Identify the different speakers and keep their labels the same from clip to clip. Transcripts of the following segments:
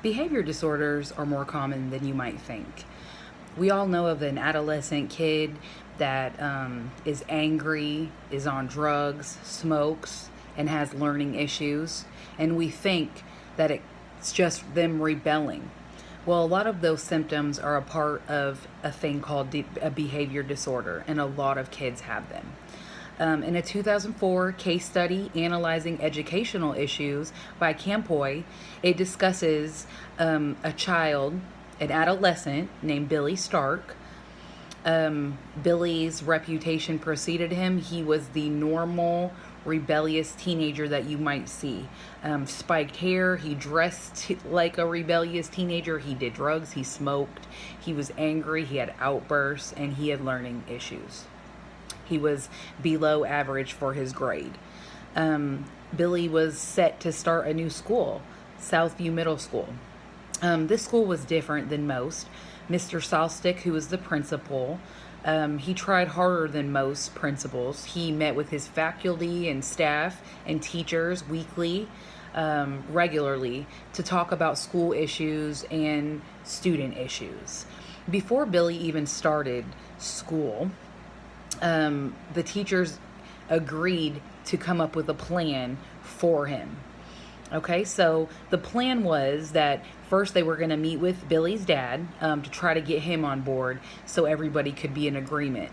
Speaker 1: Behavior disorders are more common than you might think. We all know of an adolescent kid that is angry, is on drugs, smokes, and has learning issues, and we think that it's just them rebelling. Well, a lot of those symptoms are a part of a thing called a behavior disorder, and a lot of kids have them. In a 2004 case study analyzing educational issues by Campoy, it discusses a child, an adolescent named Billy Stark. Billy's reputation preceded him. He was the normal, rebellious teenager that you might see. Spiked hair, he dressed like a rebellious teenager, he did drugs, he smoked, he was angry, he had outbursts, and he had learning issues. He was below average for his grade. Billy was set to start a new school, Southview Middle School. This school was different than most. Mr. Salstick, who was the principal, he tried harder than most principals. He met with his faculty and staff and teachers weekly, regularly, to talk about school issues and student issues. Before Billy even started school, the teachers agreed to come up with a plan for him. Okay, so the plan was that first they were going to meet with Billy's dad to try to get him on board so everybody could be in agreement.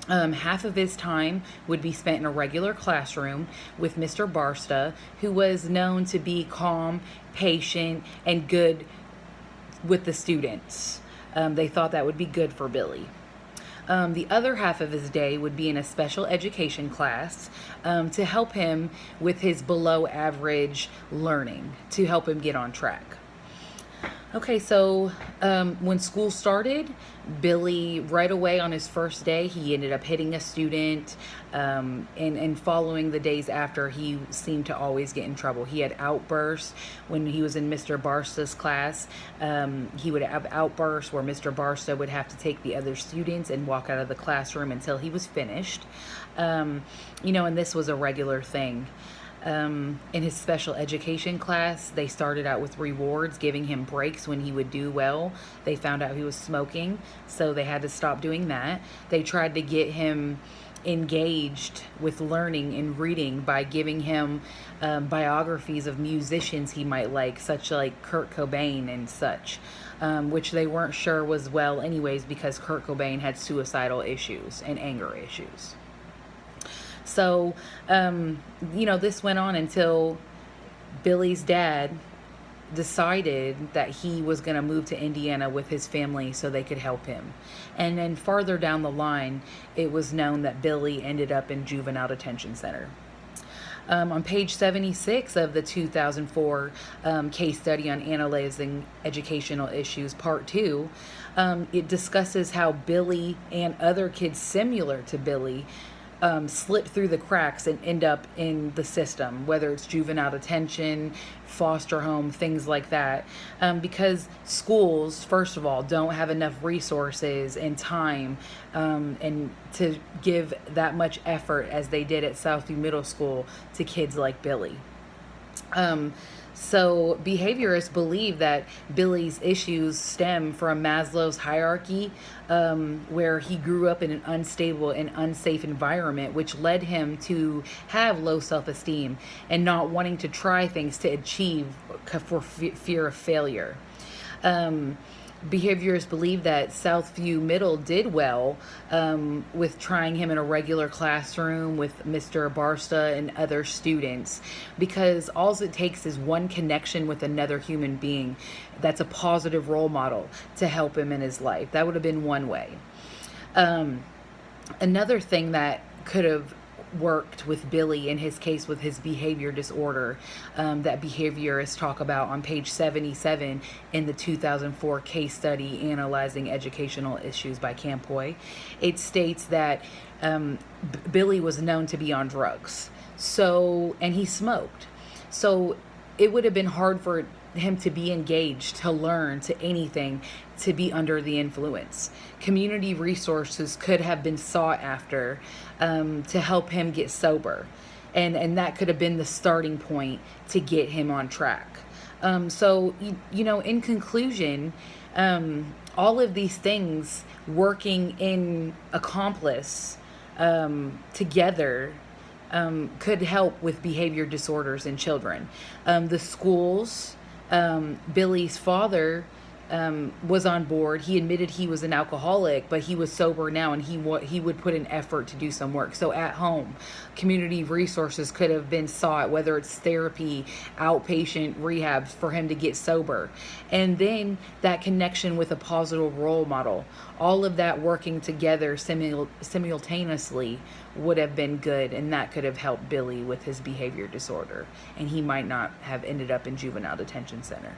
Speaker 1: Half of his time would be spent in a regular classroom with Mr. Barsta, who was known to be calm, patient, and good with the students. They thought that would be good for Billy. The other half of his day would be in a special education class to help him with his below average learning, to help him get on track. Okay, so when school started, Billy, right away on his first day, he ended up hitting a student, and following the days after, he seemed to always get in trouble. He had outbursts when he was in Mr. Barsta's class. He would have outbursts where Mr. Barsta would have to take the other students and walk out of the classroom until he was finished. And this was a regular thing. In his special education class, they started out with rewards, giving him breaks when he would do well. They found out he was smoking, so they had to stop doing that. They tried to get him engaged with learning and reading by giving him biographies of musicians he might like, such like Kurt Cobain and such, which they weren't sure was well anyways because Kurt Cobain had suicidal issues and anger issues. So, this went on until Billy's dad decided that he was going to move to Indiana with his family so they could help him. And then farther down the line, it was known that Billy ended up in juvenile detention center. On page 76 of the 2004 case study on analyzing educational issues, part 2, it discusses how Billy and other kids similar to Billy slip through the cracks and end up in the system, whether it's juvenile detention, foster home, things like that, because schools, first of all, don't have enough resources and time and to give that much effort as they did at Southview Middle School to kids like Billy. So behaviorists believe that Billy's issues stem from Maslow's hierarchy, where he grew up in an unstable and unsafe environment, which led him to have low self-esteem and not wanting to try things to achieve for fear of failure. Behaviorists believe that Southview Middle did well with trying him in a regular classroom with Mr. Barsta and other students, because all it takes is one connection with another human being that's a positive role model to help him in his life. That would have been one way. Another thing that could have worked with Billy in his case with his behavior disorder that behaviorists talk about on page 77 in the 2004 case study analyzing educational issues by Campoy. It states that Billy was known to be on drugs, and he smoked. So it would have been hard for him to be engaged, to learn, to anything, to be under the influence. Community resources could have been sought after to help him get sober. And that could have been the starting point to get him on track. In conclusion, all of these things working in accomplice together could help with behavior disorders in children. The schools, Billy's father was on board. He admitted he was an alcoholic, but he was sober now, and he would put an effort to do some work. So at home, community resources could have been sought, whether it's therapy, outpatient rehab, for him to get sober. And then that connection with a positive role model, all of that working together simultaneously would have been good, and that could have helped Billy with his behavior disorder, and he might not have ended up in juvenile detention center.